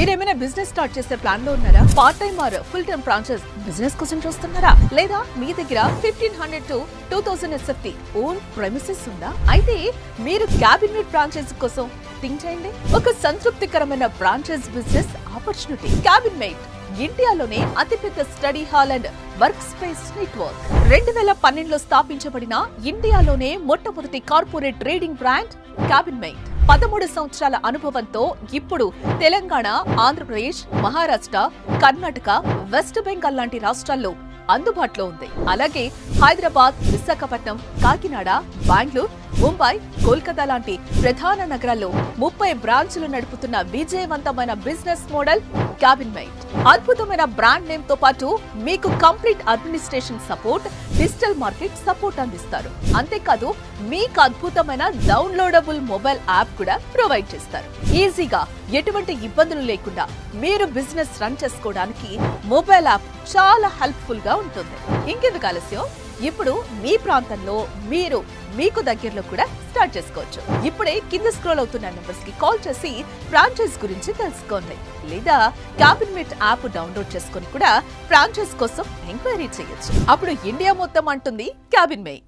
మీరేమైనా business start చేసే plan లో ఉన్నారా? Part time or full time branches business కోసం చూస్తున్నారా? లేదా మీ దగ్గర 1500 to 2000 SFT ఓన్ ప్రెమిసెస్ ఉందా? అయితే మీరు క్యాబినెట్ బ్రాంచెస్ కోసం థింక్ చేయండి. ఒక సంతృప్తికరమైన బ్రాంచెస్ బిజినెస్ ఆపర్చునిటీ. క్యాబినెట్ ఇండియాలోనే అతిపెద్ద study hall and work space network. 2012లో స్థాపించబడిన ఇండియాలోనే మొట్టమొదటి కార్పొరేట్ ట్రేడింగ్ బ్రాండ్ క్యాబినెట్. 13 సంవత్సరాల అనుభవంతో ఇప్పుడు తెలంగాణ, ఆంధ్రప్రదేశ్, మహారాష్ట్ర, కర్ణాటక, వెస్ట్ బెంగాల్ లాంటి రాష్ట్రాల్లో అందుబాటులో ఉంది. అలాగే హైదరాబాద్, విశాఖపట్నం, కాకినాడ, బెంగళూరు, ముంబై, కోల్కతా లాంటి ప్రధాన నగరాల్లో 30 బ్రాంచ్లు నడుపుతున్న విజయవంతమైన బిజినెస్ మోడల్ క్యాబినెట్. అద్భుతమైన బ్రాండ్ నేమ్ తో పాటు మీకు complete administration support, digital market support అందిస్తారు. అంతేకాదు మీకు అద్భుతమైన డౌన్లోడబుల్ మొబైల్ యాప్ కూడా ప్రొవైడ్ చేస్తారు. ఈజీగా ఎటువంటి ఇబ్బందులు లేకుండా మీరు బిజినెస్ రన్ చేసుకోవడానికి మొబైల్ యాప్ చాలా హెల్ప్ఫుల్ గా ఉంటుంది. ఇంకెందుకు ఆలస్యం? ఇప్పుడు మీ ప్రాంతంలో మీకు దగ్గరలో కూడా స్టార్ట్ చేసుకోవచ్చు. ఇప్పుడే కింద స్క్రోల్ అవుతున్న నెంబర్స్ కి కాల్ చేసి ఫ్రాంచైజ్ గురించి తెలుసుకోండి. లేదా క్యాబినెట్ యాప్ డౌన్లోడ్ చేసుకొని కూడా ఫ్రాంచైజ్ కోసం ఎంక్వైరీ చేయొచ్చు. అప్పుడు ఇండియా మొత్తం అంటుంది క్యాబినెట్.